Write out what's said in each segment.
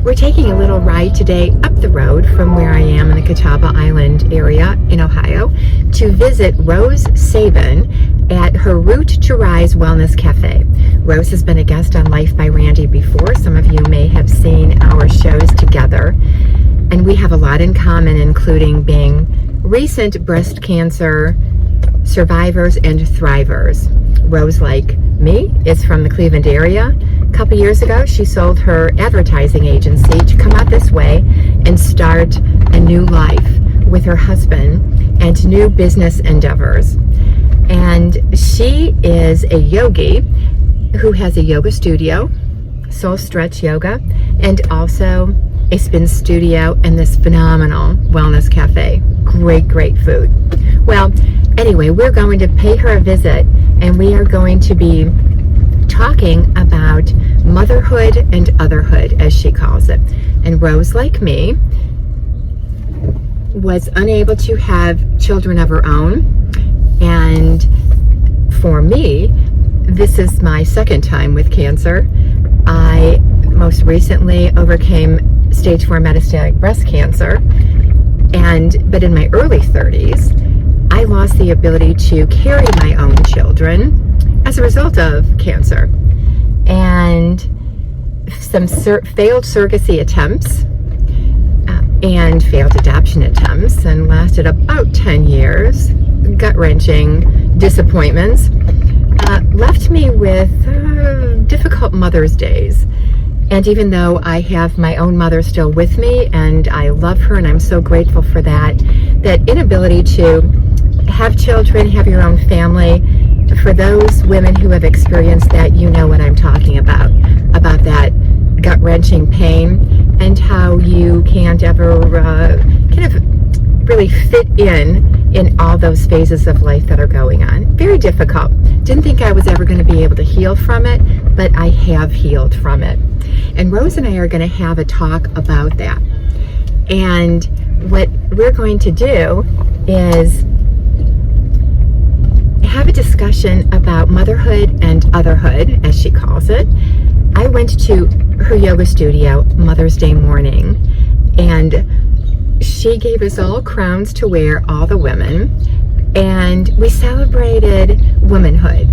We're taking a little ride today up the road from where I am in the Catawba Island area in Ohio to visit Rose Sabin at her Root to Rise Wellness Cafe. Rose has been a guest on Life by Randy before. Some of you may have seen our shows together. And we have a lot in common, including being recent breast cancer survivors and thrivers. Rose, like me, is from the Cleveland area. A couple years ago, she sold her advertising agency to come out this way and start a new life with her husband and new business endeavors. And she is a yogi who has a yoga studio, Soul Stretch Yoga, and also a spin studio and this phenomenal wellness cafe. Great food. Well, anyway, we're going to pay her a visit, and we are going to be talking about motherhood and otherhood, as she calls it. And Rose, like me, was unable to have children of her own. And for me, this is my second time with cancer. I most recently overcame stage 4 metastatic breast cancer. But in my early 30s, I lost the ability to carry my own children as a result of cancer. And some failed surrogacy attempts and failed adoption attempts, and lasted about 10 years. Gut-wrenching disappointments left me with difficult Mother's Days. And even though I have my own mother still with me, and I love her, and I'm so grateful for that inability to have children, have your own family, for those women who have experienced that, you know what I'm talking about that gut-wrenching pain, and how you can't ever kind of really fit in all those phases of life that are going on. Very difficult. Didn't think I was ever going to be able to heal from it, but I have healed from it. And Rose and I are going to have a talk about that. And what we're going to do is have a discussion about motherhood and otherhood, as she calls it. I went to her yoga studio Mother's Day morning, and she gave us all crowns to wear, all the women, and we celebrated womanhood.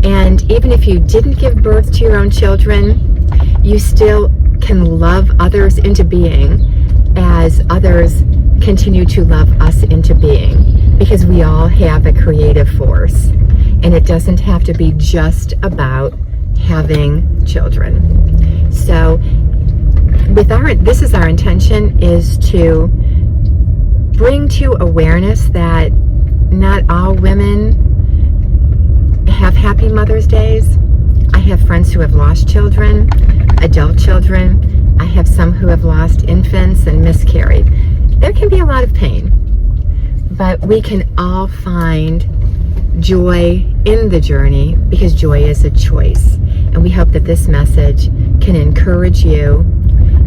And even if you didn't give birth to your own children, you still can love others into being as others continue to love us into being, because we all have a creative force, and it doesn't have to be just about having children. So this is our intention, is to bring to awareness that not all women have happy Mother's Days. I have friends who have lost children, adult children. I have some who have lost infants and miscarried. There can be a lot of pain, but we can all find joy in the journey, because joy is a choice. And we hope that this message can encourage you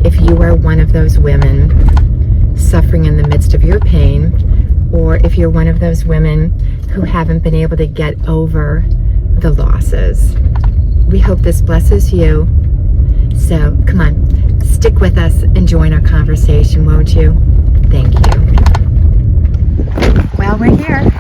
if you are one of those women suffering in the midst of your pain, or if you're one of those women who haven't been able to get over the losses. We hope this blesses you. So come on, stick with us and join our conversation, won't you? Thank you. Well, we're here.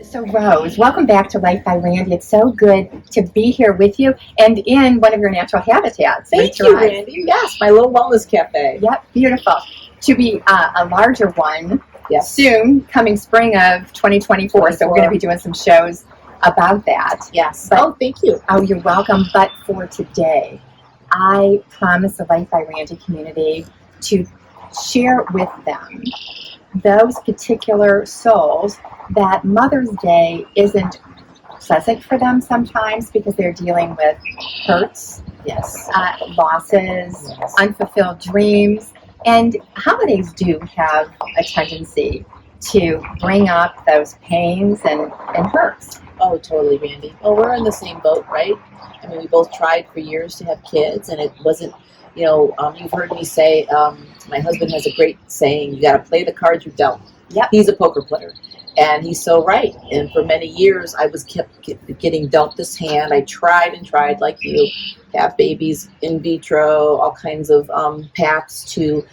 So Rose, welcome back to Life by Randy. It's so good to be here with you and in one of your natural habitats. Thank you, Randy. Yes, my little wellness cafe. Yep, beautiful. To be a larger one, yes, soon, coming spring of 2024. So we're going to be doing some shows about that. Yes. But, thank you. Oh, you're welcome. But for today, I promise the Life by Randy community to share with them those particular souls that Mother's Day isn't pleasant for them sometimes, because they're dealing with hurts, yes, losses, yes, unfulfilled dreams, And holidays do have a tendency to bring up those pains and hurts. Oh, totally, Randy. Well, we're in the same boat, right? I mean, we both tried for years to have kids, and it wasn't, you've heard me say, my husband has a great saying, you got to play the cards you're dealt. Yep. He's a poker player, and he's so right. And for many years, I was kept getting dealt this hand. I tried and tried, like you, have babies in vitro, all kinds of paths to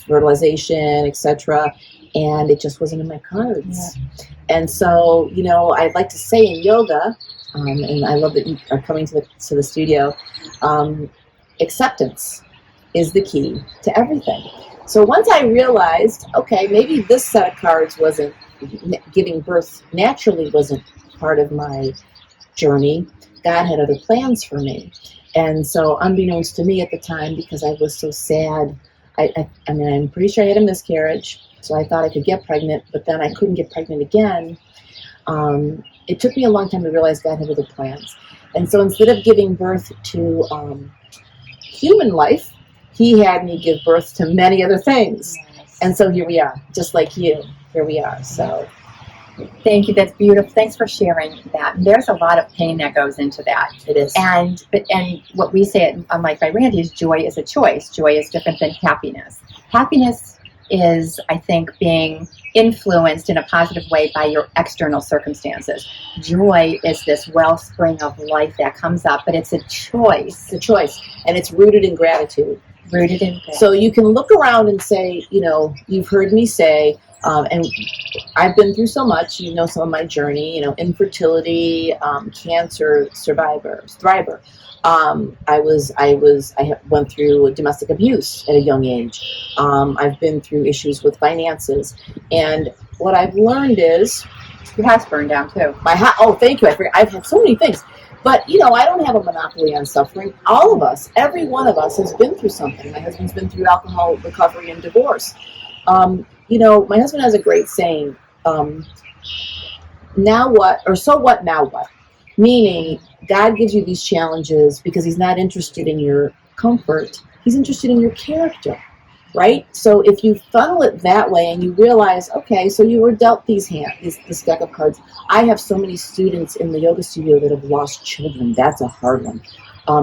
fertilization, etc., and it just wasn't in my cards. Yeah. And so, I'd like to say in yoga, and I love that you are coming to the studio, acceptance is the key to everything. So once I realized, okay, maybe this set of cards wasn't, giving birth naturally wasn't part of my journey, God had other plans for me. And so unbeknownst to me at the time, because I was so sad, I'm pretty sure I had a miscarriage, so I thought I could get pregnant, but then I couldn't get pregnant again. It took me a long time to realize God had other plans. And so instead of giving birth to human life, He had me give birth to many other things. Yes. And so here we are, just like you. Here we are. So thank you. That's beautiful. Thanks for sharing that. There's a lot of pain that goes into that. It is. And what we say, unlike by Randy, is joy is a choice. Joy is different than happiness. Happiness is, I think, being influenced in a positive way by your external circumstances. Joy is this wellspring of life that comes up, but it's a choice. It's a choice, and it's rooted in gratitude. Rooted in gratitude. So you can look around and say, you've heard me say, and I've been through so much, some of my journey, infertility, cancer, thriver. I went through domestic abuse at a young age. I've been through issues with finances, and what I've learned is your house burned down too. Oh, thank you. I forgot. I've had so many things, but I don't have a monopoly on suffering. All of us, every one of us, has been through something. My husband's been through alcohol recovery and divorce. My husband has a great saying. Now what? Or so what? Now what? Meaning, God gives you these challenges because He's not interested in your comfort. He's interested in your character, right? So if you funnel it that way and you realize, okay, so you were dealt this deck of cards. I have so many students in the yoga studio that have lost children. That's a hard one.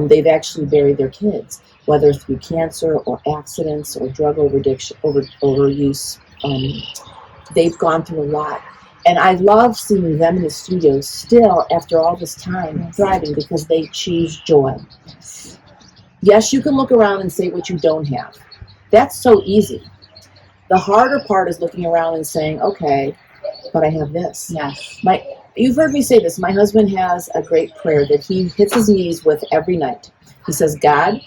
They've actually buried their kids, whether through cancer or accidents or drug overuse. They've gone through a lot. And I love seeing them in the studio still, after all this time, thriving because they choose joy. Yes, you can look around and say what you don't have. That's so easy. The harder part is looking around and saying, okay, but I have this. Yes. You've heard me say this. My husband has a great prayer that he hits his knees with every night. He says, God,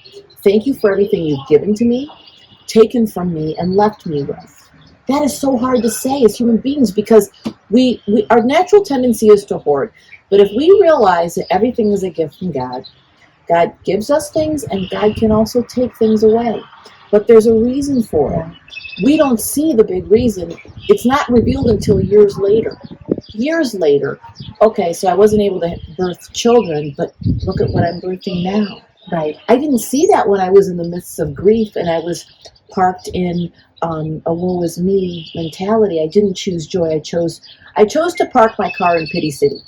thank you for everything you've given to me, taken from me, and left me with. That is so hard to say as human beings because our natural tendency is to hoard. But if we realize that everything is a gift from God, God gives us things and God can also take things away. But there's a reason for it. We don't see the big reason. It's not revealed until years later. Years later, okay, so I wasn't able to birth children, but look at what I'm birthing now. Right. I didn't see that when I was in the midst of grief and I was parked in a woe is me mentality. I didn't choose joy. I chose to park my car in Pity City.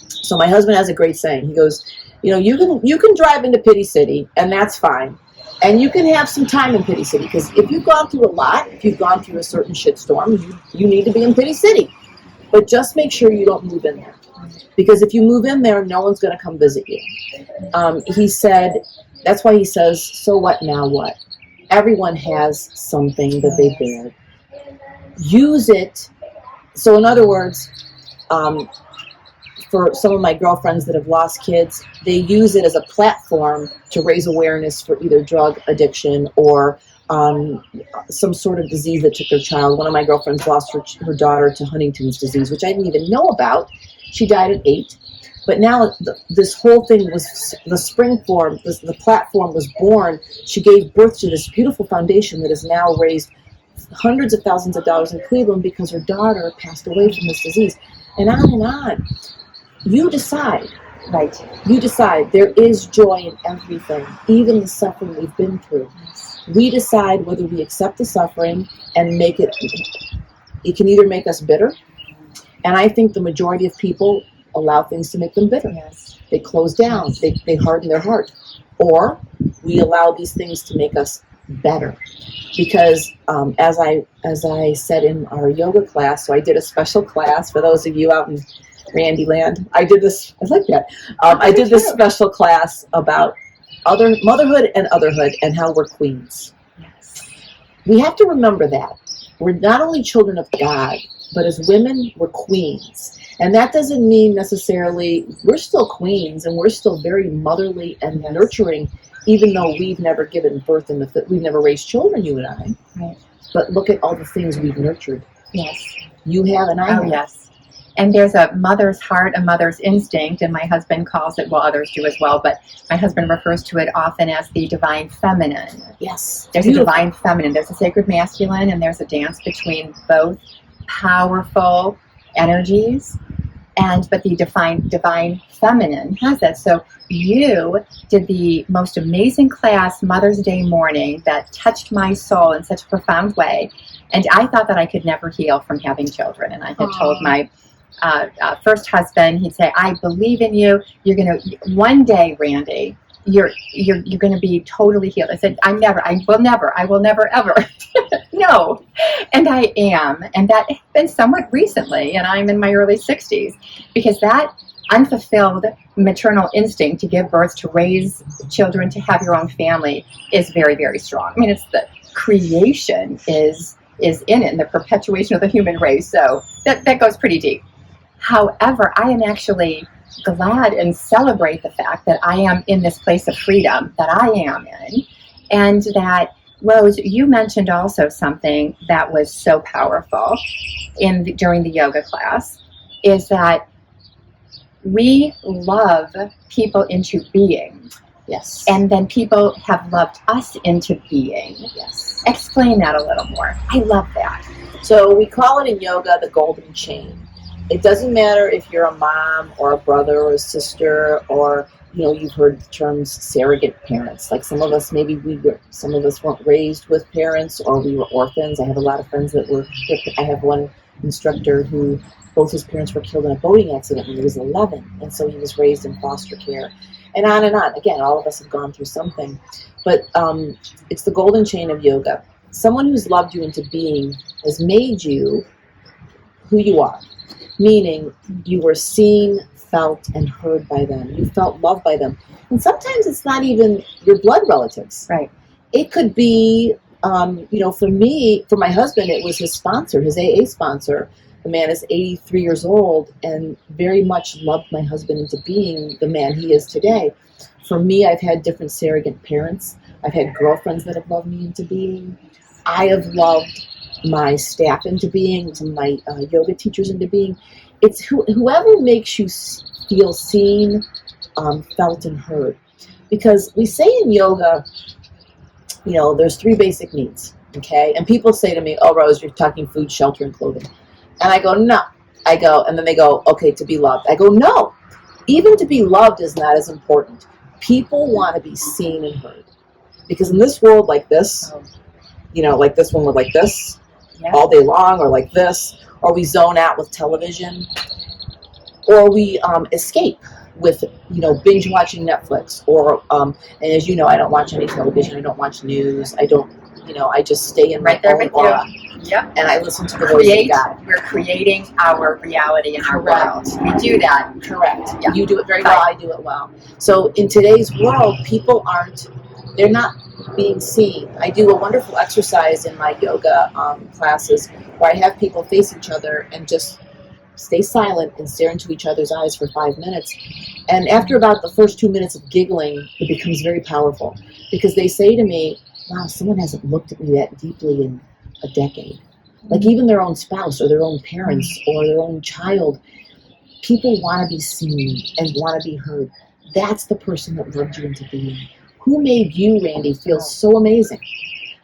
So my husband has a great saying. He goes, you can drive into Pity City and that's fine. And you can have some time in Pity City because if you've gone through a lot, if you've gone through a certain shitstorm, you need to be in Pity City. But just make sure you don't move in there. Because if you move in there, no one's going to come visit you. He said, that's why he says, so what, now what? Everyone has something that they bear. Use it. So in other words, for some of my girlfriends that have lost kids, they use it as a platform to raise awareness for either drug addiction or some sort of disease that took their child. One of my girlfriends lost her daughter to Huntington's disease, which I didn't even know about. She died at 8. But now this whole thing was, the platform was born. She gave birth to this beautiful foundation that has now raised hundreds of thousands of dollars in Cleveland because her daughter passed away from this disease. And on and on. You decide. Right. You decide there is joy in everything, even the suffering we've been through. We decide whether we accept the suffering and make it can either make us bitter, and I think the majority of people allow things to make them bitter. Yes. They close down, they harden their heart. Or we allow these things to make us better. Because as I said in our yoga class, so I did a special class for those of you out in Randyland. I did this, I like that. I did this special class about motherhood and otherhood and how we're queens. Yes. We have to remember that. We're not only children of God, but as women, we're queens. And that doesn't mean necessarily we're still queens and we're still very motherly and nurturing, even though we've never given birth we've never raised children, you and I. Right. But look at all the things we've nurtured. Yes. You have and I have. Oh, yes. And there's a mother's heart, a mother's instinct, and my husband calls it, well, others do as well, but my husband refers to it often as the divine feminine. Yes. There's beautiful. A divine feminine. There's a sacred masculine, and there's a dance between both powerful energies. But the divine feminine has that. So you did the most amazing class Mother's Day morning that touched my soul in such a profound way. And I thought that I could never heal from having children. And I had told my first husband, he'd say, I believe in you. You're going to, one day, Randy, you're going to be totally healed. I said, I will never, ever. No. And I am. And that has been somewhat recently, and I'm in my early 60s, because that unfulfilled maternal instinct to give birth, to raise children, to have your own family is very, very strong. I mean, it's the creation is in it, and the perpetuation of the human race. So that goes pretty deep. However, I am actually glad and celebrate the fact that I am in this place of freedom that I am in, and that, Rose, you mentioned also something that was so powerful during the yoga class, is that we love people into being. Yes. And then people have loved us into being. Yes. Explain that a little more. I love that. So we call it in yoga the golden chain. It doesn't matter if you're a mom or a brother or a sister, or you've heard the terms surrogate parents. Like some of us weren't raised with parents, or we were orphans. I have a lot of friends that were. I have one instructor who both his parents were killed in a boating accident when he was 11, and so he was raised in foster care, and on and on. Again, all of us have gone through something, but it's the golden chain of yoga. Someone who's loved you into being has made you who you are. Meaning you were seen, felt, and heard by them. You felt loved by them. And sometimes it's not even your blood relatives. Right. It could be, for my husband, it was his sponsor, his AA sponsor. The man is 83 years old and very much loved my husband into being the man he is today. For me, I've had different surrogate parents. I've had girlfriends that have loved me into being. I have loved my staff into being, some of my yoga teachers into being. It's whoever makes you feel seen, felt, and heard. Because we say in yoga, there's 3 basic needs, okay? And people say to me, oh, Rose, you're talking food, shelter, and clothing. And I go, no. And then they go, okay, to be loved. I go, no. Even to be loved is not as important. People want to be seen and heard. Because in this world like this, like this one, we're like this, all day long, or like this, or we zone out with television, or we escape with binge watching Netflix, or and as you know, I don't watch any television, I don't watch news, I don't, I just stay in my own aura. Yep. And I listen to the voice of God. We're creating our reality in our world. We do that. Correct. Yeah. You do it very well, I do it well. So in today's world, people they're not being seen. I do a wonderful exercise in my yoga classes where I have people face each other and just stay silent and stare into each other's eyes for 5 minutes. And after about the first 2 minutes of giggling, it becomes very powerful, because they say to me, wow, someone hasn't looked at me that deeply in a decade. Like even their own spouse or their own parents or their own child. People want to be seen and want to be heard. That's the person that loved you into being. Who made you, Randy, feel so amazing?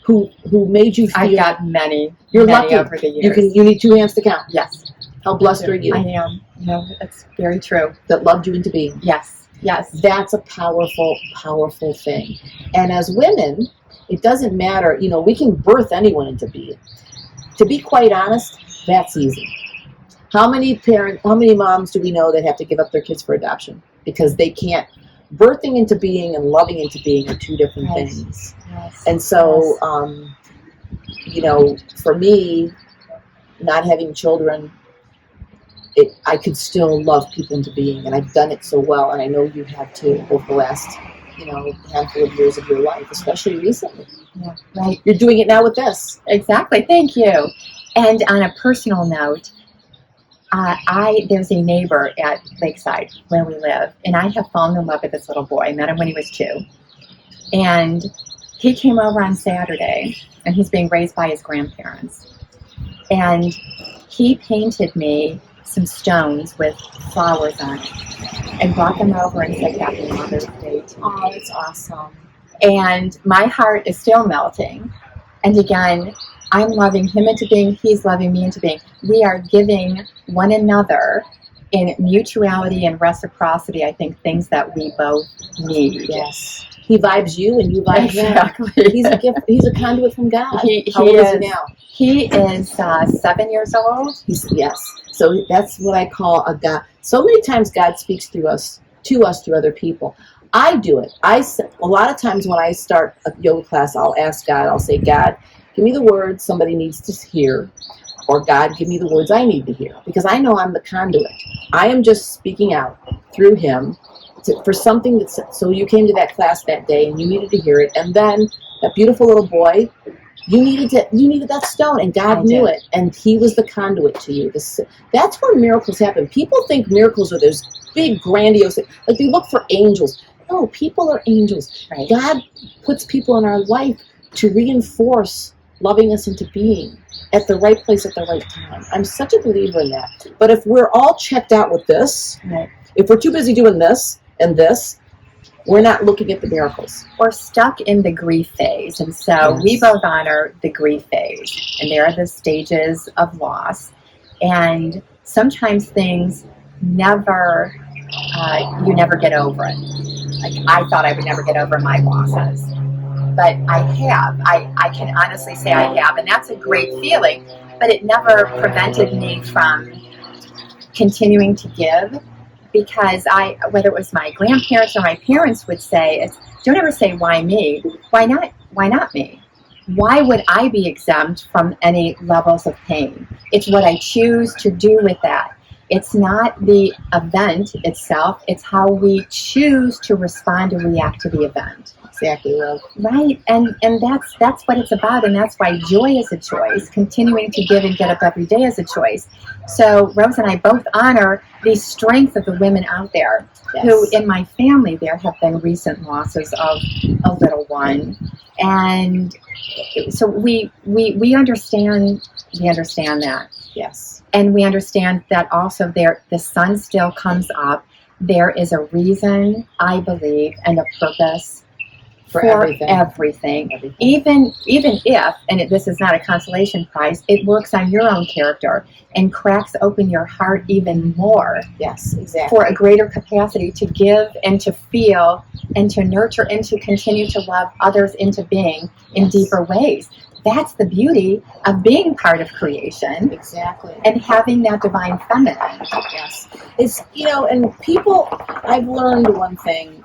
Who made you feel... I've got many. You're many lucky. over the years. You need 2 hands to count. Yes. How blessed are you? I am. No, that's very true. that loved you into being. Yes, yes. That's a powerful, powerful thing. And as women, it doesn't matter, we can birth anyone into being. To be quite honest, that's easy. How many moms do we know that have to give up their kids for adoption because they can't? Birthing into being and loving into being are two different things. Yes. And so, for me, not having children, I could still love people into being, and I've done it so well, and I know you have too over the last, handful of years of your life, especially recently. Yeah, right. You're doing it now with this. Exactly. Thank you. And on a personal note, there's a neighbor at Lakeside where we live, and I have fallen in love with this little boy. I met him when he was 2. And he came over on Saturday, and he's being raised by his grandparents. And he painted me some stones with flowers on it and brought them over and said Happy Mother's Day to me. Oh, that's awesome. And my heart is still melting. And again, I'm loving him into being, he's loving me into being. We are giving one another in mutuality and reciprocity, I think, things that we both need. Yes. He vibes you and you vibe him. Exactly. He's a gift. He's a conduit from God. How old is he now? He is 7 years old. Yes. So that's what I call a God. So many times God speaks to us through other people. I do it. A lot of times when I start a yoga class, I'll ask God, I'll say, God, give me the words somebody needs to hear, or God, give me the words I need to hear, because I know I'm the conduit. I am just speaking out through him for something that's, so you came to that class that day and you needed to hear it, and then that beautiful little boy, you needed that stone, and God knew it, and he was the conduit to you. That's where miracles happen. People think miracles are those big, grandiose, like they look for angels. No, people are angels. Right. God puts people in our life to reinforce loving us into being at the right place at the right time. I'm such a believer in that. But if we're all checked out with this, right, if we're too busy doing this and this, we're not looking at the miracles. We're stuck in the grief phase. And so we both honor the grief phase. And there are the stages of loss. And sometimes things never, you never get over it. Like I thought I would never get over my losses. But I have. I can honestly say I have. And that's a great feeling. But it never prevented me from continuing to give. Because whether it was my grandparents or my parents would say, don't ever say, why me? Why not me? Why would I be exempt from any levels of pain? It's what I choose to do with that. It's not the event itself. It's how we choose to respond and react to the event. Exactly, love. Right, and that's what it's about, and that's why joy is a choice. Continuing to give and get up every day is a choice. So Rose and I both honor the strength of the women out there who, in my family, there have been recent losses of a little one, and so we understand that. Yes, and we understand that also the sun still comes up. There is a reason, I believe, and a purpose. For everything. Even if, and this is not a consolation prize, it works on your own character and cracks open your heart even more. Yes, exactly. For a greater capacity to give and to feel and to nurture and to continue to love others into being in deeper ways. That's the beauty of being part of creation. Exactly. And having that divine feminine. Yes. It's, and people, I've learned one thing.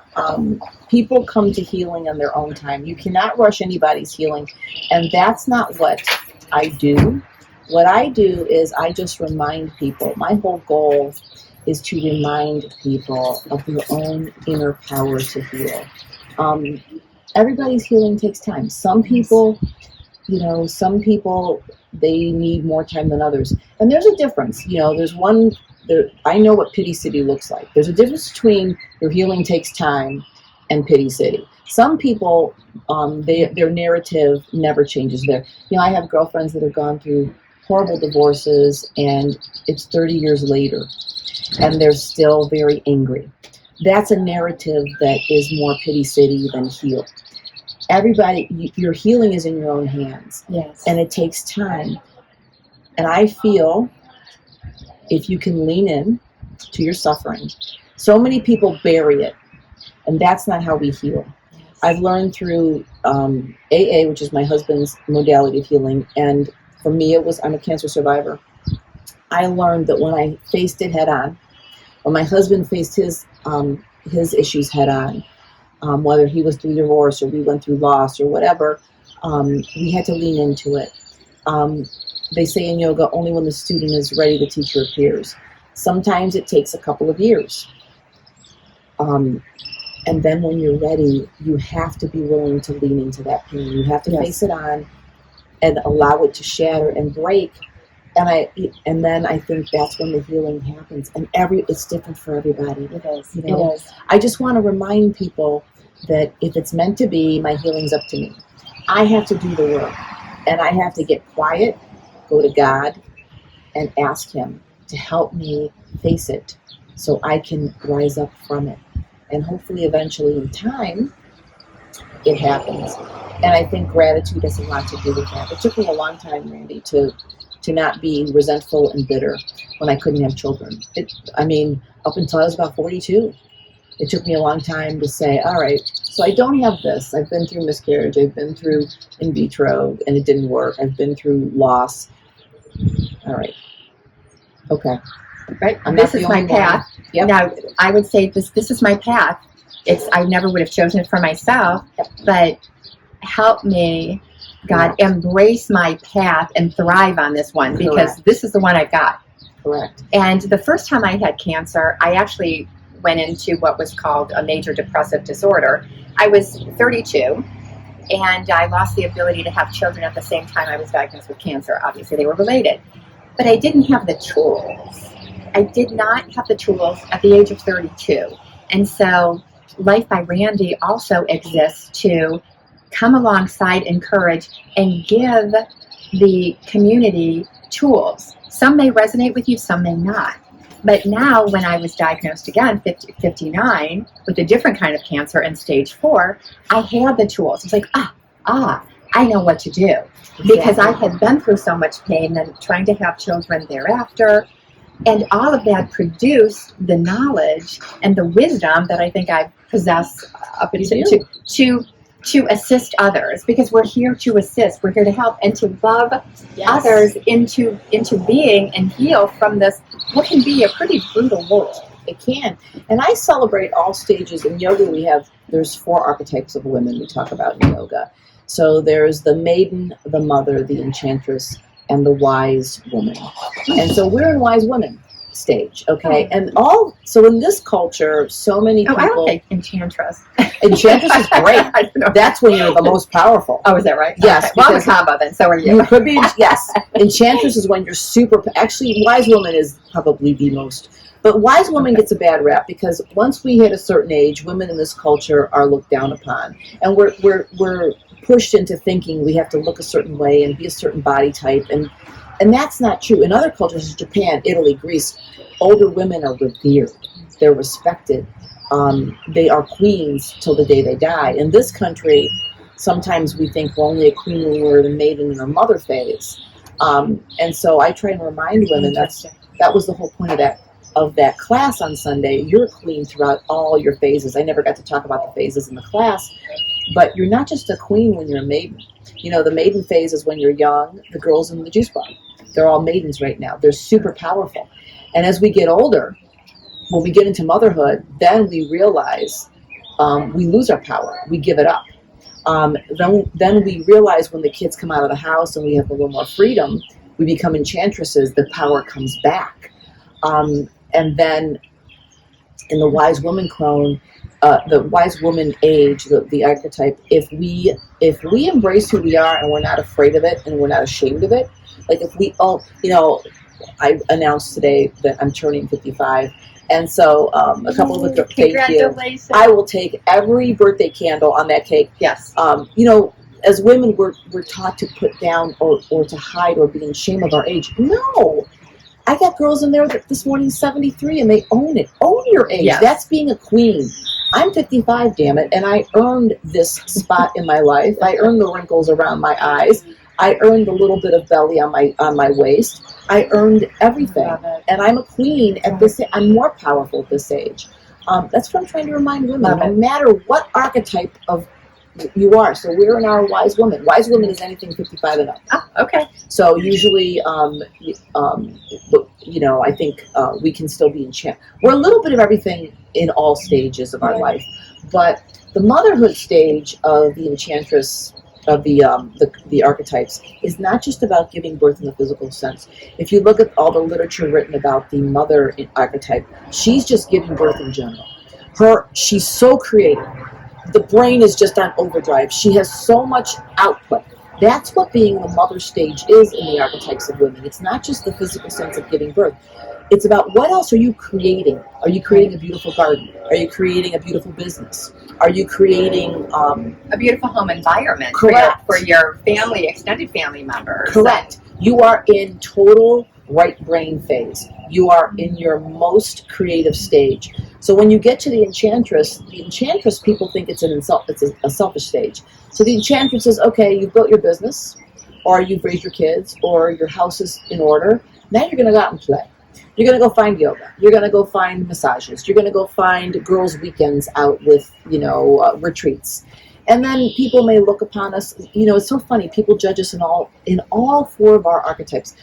People come to healing on their own time. You cannot rush anybody's healing. And that's not what I do. What I do is I just remind people. My whole goal is to remind people of their own inner power to heal. Everybody's healing takes time. Some people, they need more time than others. And there's a difference. I know what Pity City looks like. There's a difference between your healing takes time and Pity City. Some people, their narrative never changes. I have girlfriends that have gone through horrible divorces, and it's 30 years later, and they're still very angry. That's a narrative that is more Pity City than heal. Everybody, your healing is in your own hands. Yes. And it takes time. And I feel if you can lean in to your suffering. So many people bury it, and that's not how we heal. I've learned through AA, which is my husband's modality of healing, and for me I'm a cancer survivor. I learned that when I faced it head on, when my husband faced his issues head on, whether he was through divorce or we went through loss or whatever, we had to lean into it. They say in yoga, only when the student is ready, the teacher appears. Sometimes it takes a couple of years. And then when you're ready, you have to be willing to lean into that pain. You have to face it on and allow it to shatter and break. And then I think that's when the healing happens. And it's different for everybody. It is. You know? It is. I just want to remind people that if it's meant to be, my healing's up to me. I have to do the work. And I have to get quiet, go to God, and ask Him to help me face it so I can rise up from it. And hopefully eventually in time, it happens. And I think gratitude has a lot to do with that. It took me a long time, Randy, to not be resentful and bitter when I couldn't have children. Up until I was about 42, it took me a long time to say, all right, so I don't have this. I've been through miscarriage. I've been through in vitro, and it didn't work. I've been through loss. All right. Okay. Right. This is my path. Yep. Now, I would say this is my path. I never would have chosen it for myself, but help me, God, embrace my path and thrive on this one, because this is the one I've got. Correct. And the first time I had cancer, I actually went into what was called a major depressive disorder. I was 32, and I lost the ability to have children at the same time I was diagnosed with cancer. Obviously, they were related. But I didn't have the tools. I did not have the tools at the age of 32. And so Life by Randy also exists to come alongside, encourage, and give the community tools. Some may resonate with you, some may not. But now when I was diagnosed again, 59, with a different kind of cancer in stage 4, I had the tools. It's like, I know what to do. Because I had been through so much pain and trying to have children thereafter. And all of that produced the knowledge and the wisdom that I think I possess up to assist others, because we're here to assist, we're here to help and to love others into being and heal from this what can be a pretty brutal world. It can. And I celebrate all stages. In yoga, there's 4 archetypes of women we talk about in yoga. So there's the maiden, the mother, the enchantress, and the wise woman. And so we're in wise women stage, okay? And so in this culture, so many people... I like enchantress. Enchantress is great. That's when you're the most powerful. Oh, is that right? Yes. Okay. Well, I'm a combo then, so are you. You could be, yes. Enchantress is when you're super... Actually, wise woman is probably the most... But wise woman gets a bad rap because once we hit a certain age, women in this culture are looked down upon. And we're pushed into thinking we have to look a certain way and be a certain body type, and that's not true. In other cultures, Japan, Italy, Greece, older women are revered. They're respected. They are queens till the day they die. In this country, sometimes we think we're only a queen when we're the maiden in our mother phase. And so I try and remind women that was the whole point of that class on Sunday. You're a queen throughout all your phases. I never got to talk about the phases in the class, but you're not just a queen when you're a maiden. You know, the maiden phase is when you're young. The girls in the juice bar, they're all maidens right now. They're super powerful. And as we get older, when we get into motherhood, then we realize we lose our power. We give it up. Then we realize when the kids come out of the house and we have a little more freedom, we become enchantresses. The power comes back. And then in the wise woman crone, the wise woman age, the archetype, if we embrace who we are and we're not afraid of it and we're not ashamed of it, like if we I announced today that I'm turning 55, and so a couple of the congratulations. I will take every birthday candle on that cake. Yes. As women, we're taught to put down or to hide or be in shame of our age. No. I got girls in there this morning, 73, and they own it. Own your age. Yes. That's being a queen. I'm 55, damn it, and I earned this spot in my life. I earned the wrinkles around my eyes. I earned a little bit of belly on my waist. I earned everything, and I'm a queen at this. I'm more powerful at this age. That's what I'm trying to remind women. No matter what archetype of you are. So we're in our wise woman. Wise woman is anything 55 and up. Oh, okay. So usually, I think we can still be enchanted. We're a little bit of everything in all stages of our life, but the motherhood stage of the enchantress of the archetypes is not just about giving birth in the physical sense. If you look at all the literature written about the mother archetype, she's just giving birth in general. She's so creative. The brain is just on overdrive. She has so much output. That's what being the mother stage is in the archetypes of women. It's not just the physical sense of giving birth. It's about what else are you creating? Are you creating a beautiful garden? Are you creating a beautiful business? Are you creating a beautiful home environment for your family, extended family members? Correct. You are in total right brain phase. You are in your most creative stage. So when you get to the enchantress people think it's a selfish stage. So the enchantress is, okay, you've built your business, or you've raised your kids, or your house is in order. Now you're going to go out and play. You're going to go find yoga. You're going to go find massages. You're going to go find girls' weekends out with, retreats. And then people may look upon us, it's so funny. People judge us in all four of our archetypes.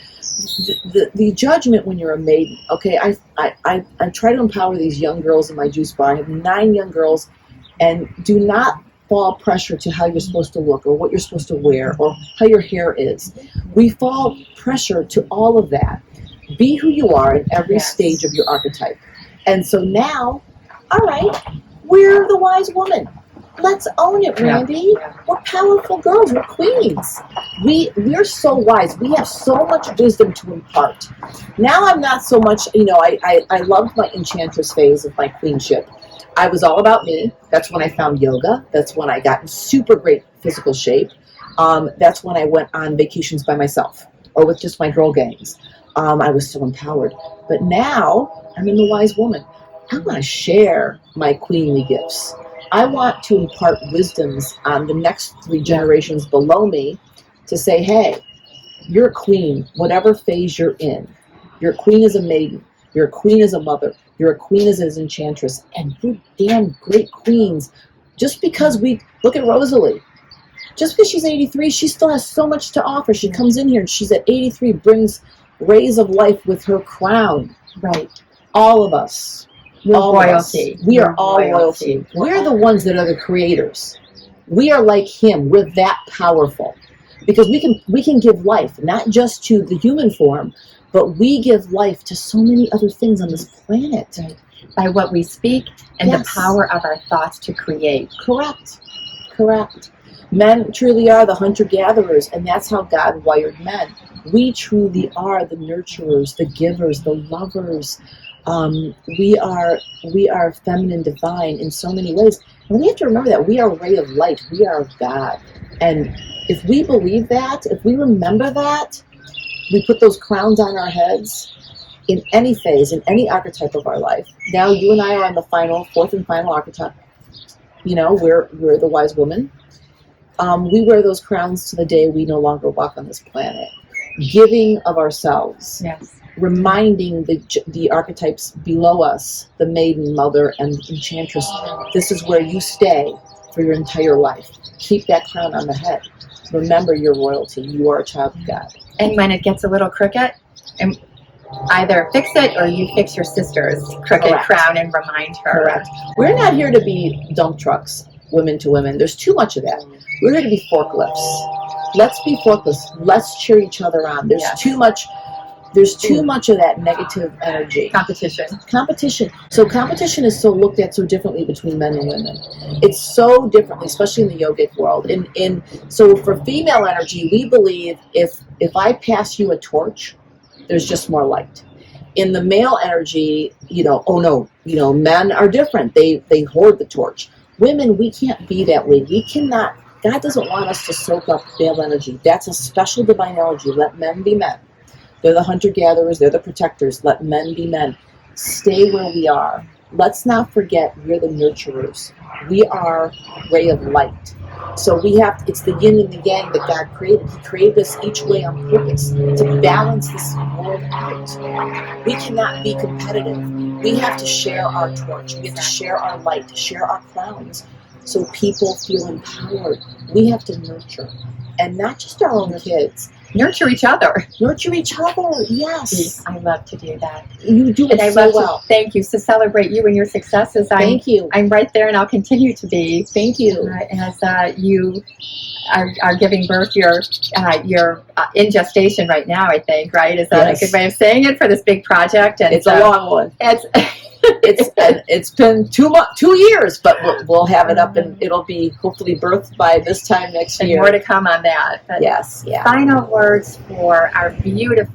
The judgment when you're a maiden, okay, I try to empower these young girls in my juice bar. I have 9 young girls, and do not fall pressure to how you're supposed to look or what you're supposed to wear or how your hair is. We fall pressure to all of that. Be who you are in every stage of your archetype. And so now, all right, we're the wise woman. Let's own it, Randy. Yeah. We're powerful girls. We're queens. We're so wise. We have so much wisdom to impart. Now I'm not so much, I loved my enchantress phase of my queenship. I was all about me. That's when I found yoga. That's when I got in super great physical shape. That's when I went on vacations by myself or with just my girl gangs. I was so empowered. But now I'm in the wise woman. I want to share my queenly gifts. I want to impart wisdoms on the next 3 generations below me to say, hey, you're a queen, whatever phase you're in. You're a queen as a maiden. You're a queen as a mother. You're a queen as an enchantress. And we're damn great queens. Just because look at Rosalie. Just because she's 83, she still has so much to offer. She comes in here and she's at 83, brings rays of life with her crown. Right. All of us. All royalty. We are all royalty. We're the ones that are the creators. We are like him. We're that powerful. Because we can give life, not just to the human form, but we give life to so many other things on this planet. Right. By what we speak and the power of our thoughts to create. Correct. Men truly are the hunter-gatherers, and that's how God wired men. We truly are the nurturers, the givers, the lovers. We are feminine divine in so many ways. And we have to remember that we are a ray of light. We are of God. And if we believe that, if we remember that, we put those crowns on our heads in any phase, in any archetype of our life. Now you and I are on the 4th and final archetype. We're the wise woman. We wear those crowns to the day we no longer walk on this planet. Giving of ourselves. Yes. Reminding the archetypes below us, the maiden, mother, and enchantress, this is where you stay for your entire life. Keep that crown on the head. Remember your royalty. You are a child of God. And when it gets a little crooked, and either fix it or you fix your sister's crooked crown and remind her. Correct. We're not here to be dump trucks, women to women. There's too much of that. We're here to be forklifts. Let's be forklifts. Let's cheer each other on. There's too much of that negative energy. Competition. So competition is so looked at so differently between men and women. It's so differently, especially in the yogic world. So for female energy, we believe if I pass you a torch, there's just more light. In the male energy, men are different. They hoard the torch. Women, we can't be that way. We cannot. God doesn't want us to soak up male energy. That's a special divine energy. Let men be men. They're the hunter-gatherers. They're the protectors. Let men be men. Stay where we are. Let's not forget we're the nurturers. We are ray of light. So it's the yin and the yang that God created. He created us each way on purpose to balance this world out. We cannot be competitive. We have to share our torch. We have to share our light, to share our crowns, so people feel empowered. We have to nurture, and not just our own kids. Nurture each other. Nurture each other, yes. I love to do that. You do And it I so love well. to, thank you, to celebrate you and your successes. Thank you. I'm right there, and I'll continue to be. Thank you. As you are giving birth, you're in gestation right now, I think, right? Is that Yes. a good way of saying it for this big project? And It's a long one. It's been 2 years, but we'll have it up, and it'll be hopefully birthed by this time next and year. more to come on that. But yes, yeah. Final words for our beautiful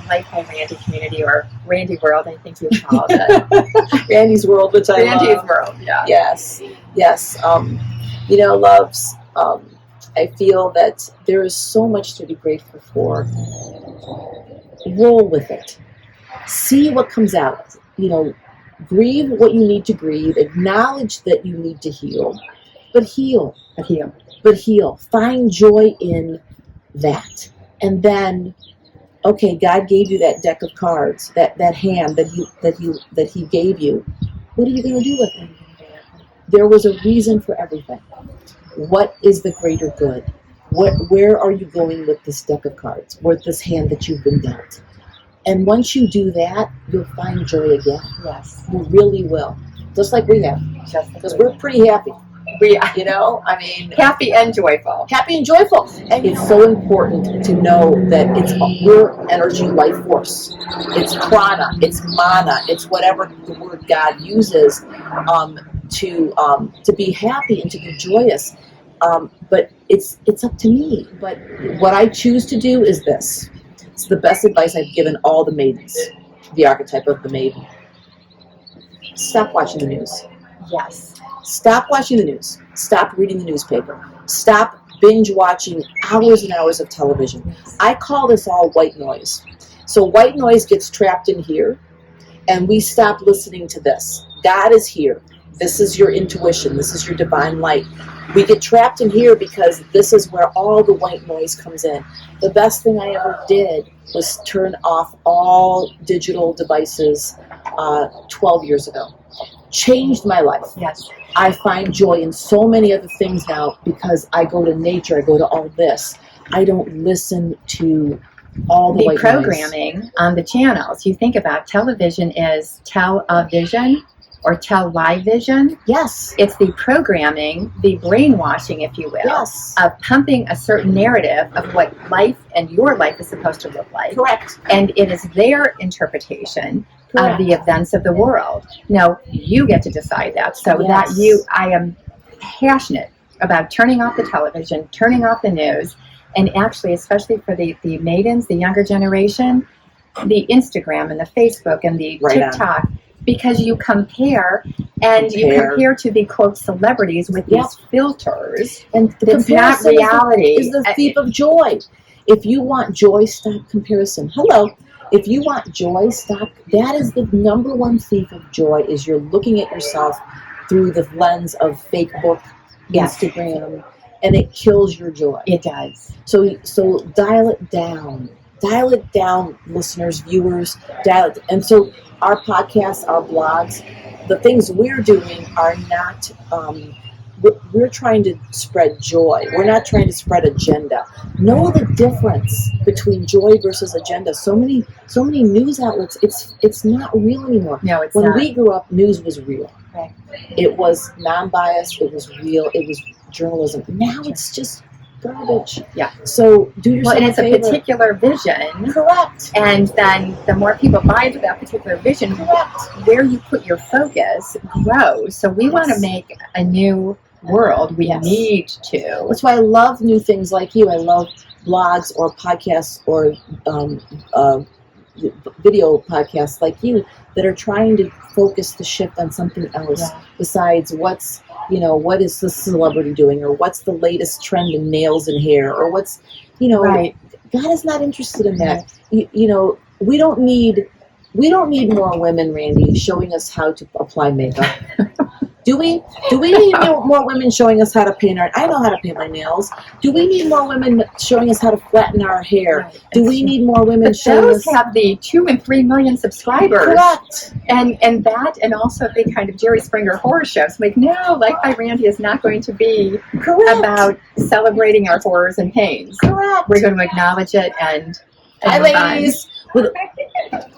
Life by Randy community, or Randy World, I think you called it. Randy's World, which I love. Randy's World, yeah. Yes, yes. Loves. I feel that there is so much to be grateful for. Roll with it. See what comes out. Grieve what you need to grieve. Acknowledge that you need to heal, but heal. But heal. Find joy in that. And then, okay, God gave you that deck of cards, that hand that He gave you. What are you going to do with it? There was a reason for everything. What is the greater good? Where are you going with this deck of cards, with this hand that you've been dealt? And once you do that, you'll find joy again. Yes. You really will. Just like we have. Because we're pretty happy. Happy and joyful. Happy and joyful. And it's so important to know that we're energy life force. It's prana, it's mana, it's whatever the word God uses to be happy and to be joyous. But it's up to me. But what I choose to do is this. It's the best advice I've given all the maidens, the archetype of the maiden. Stop watching the news. Yes. Stop watching the news. Stop reading the newspaper. Stop binge watching hours and hours of television. Yes. I call this all white noise. So white noise gets trapped in here, and we stop listening to this. God is here. This is your intuition. This is your divine light. We get trapped in here because this is where all the white noise comes in. The best thing I ever did was turn off all digital devices 12 years ago. Changed my life. Yes. I find joy in so many other things now because I go to nature. I go to all this. I don't listen to all the white programming noise on the channels. You think about television is tell-a-vision or tell-live-vision. Yes. It's the programming, the brainwashing, if you will, Yes. of pumping a certain narrative of what life and your life is supposed to look like. Correct. And it is their interpretation Correct. of the events of the world. Now, you get to decide that. So Yes. I am passionate about turning off the television, turning off the news, and actually, especially for the maidens, the younger generation, the Instagram and the Facebook and the TikTok, because you compare you compare to the quote celebrities with these filters, and it's not reality. Is the thief of joy. If you want joy, stop comparison. Hello. If you want joy, stop. That is the number one thief of joy, is you're looking at yourself through the lens of Facebook, Instagram, and it kills your joy. It does. So dial it down. Dial it down, listeners, viewers. Dial it. And so our podcasts, our blogs, the things we're doing are not, we're trying to spread joy. We're not trying to spread agenda. Know the difference between joy versus agenda. So many news outlets, it's not real anymore. No, it's when not. When we grew up, news was real. Right. It was non-biased, it was real, it was journalism. Now it's just garbage. Yeah. So do yourself and it's a favor. A particular vision. Correct. And then the more people buy into that particular vision, where you put your focus grows. So we want to make a new world. We need to. That's why I love new things like you. I love blogs or podcasts or video podcasts like you that are trying to focus the shift on something else besides what is the celebrity doing, or what's the latest trend in nails and hair, or what's, God is not interested in that. We don't need more women, Randy, showing us how to apply makeup. Do we need more women showing us how to paint our? I know how to paint my nails. Do we need more women showing us how to flatten our hair? Right. Do we need more women But showing those us? have the 2 and 3 million subscribers. Correct. And that, and also the kind of Jerry Springer horror shows. Like, no, Life by Randy is not going to be Correct. about celebrating our horrors and pains. Correct. We're going to acknowledge it and Hi, move on. ladies.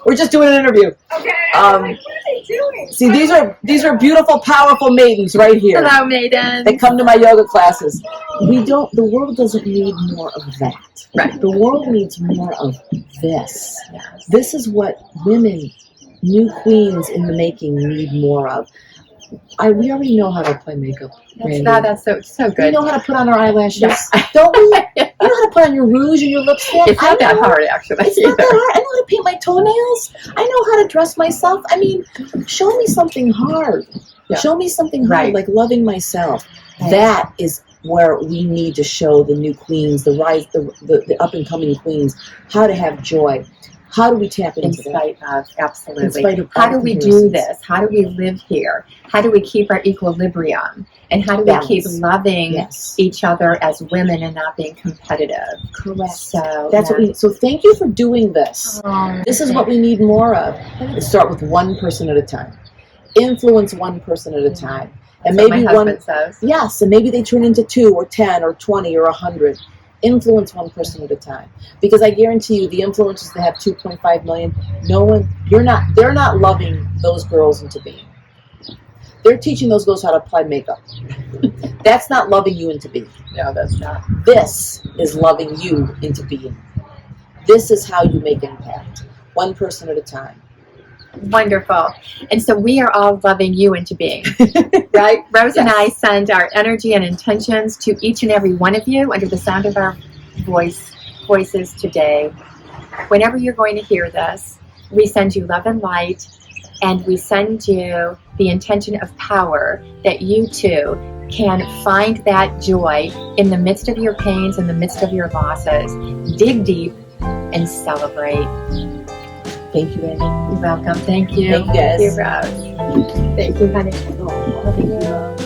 We're just doing an interview. Okay. What are they doing? See, these are beautiful, powerful maidens right here. Hello, maidens. They come to my yoga classes. The world doesn't need more of that. Right. The world needs more of this. Yes. This is what women, new queens in the making, need more of. We already know how to apply makeup, Randy. That's so We good. know how to put on our eyelashes, Yes. don't we? You know how to put on your rouge and your lipstick. It's not that know. hard, actually. It's not that hard. I know how to paint my toenails. I know how to dress myself. I mean, show me something hard. Yeah. Show me something hard, Right. like loving myself. Right. That is where we need to show the new queens, the up and coming queens, how to have joy. How do we tap In into that? spite of, absolutely. In spite of How all do we do comparisons. this? How do we live here? How do we keep our equilibrium? And how do we Balance. keep loving Yes. each other as women and not being competitive? Correct. So That's what we need. So thank you for doing this. This is what we need more of. Start with one person at a time. Influence one person at a time. And That's what maybe my husband says. yes, and maybe they turn into 2 or 10 or 20 or 100. Influence one person at a time. Because I guarantee you, the influencers that have 2.5 million, they're not loving those girls into being. They're teaching those girls how to apply makeup. That's not loving you into being. No, that's not. This is loving you into being. This is how you make impact. One person at a time. Wonderful. And so we are all loving you into being, right? Rose and I send our energy and intentions to each and every one of you under the sound of our voices today. Whenever you're going to hear this, we send you love and light, and we send you the intention of power that you too can find that joy in the midst of your pains, in the midst of your losses. Dig deep and celebrate. Thank you, Annie. You're welcome. Thank you. Thank you, guys. Thank you, Rose. Thank you, honey. Oh, thank you.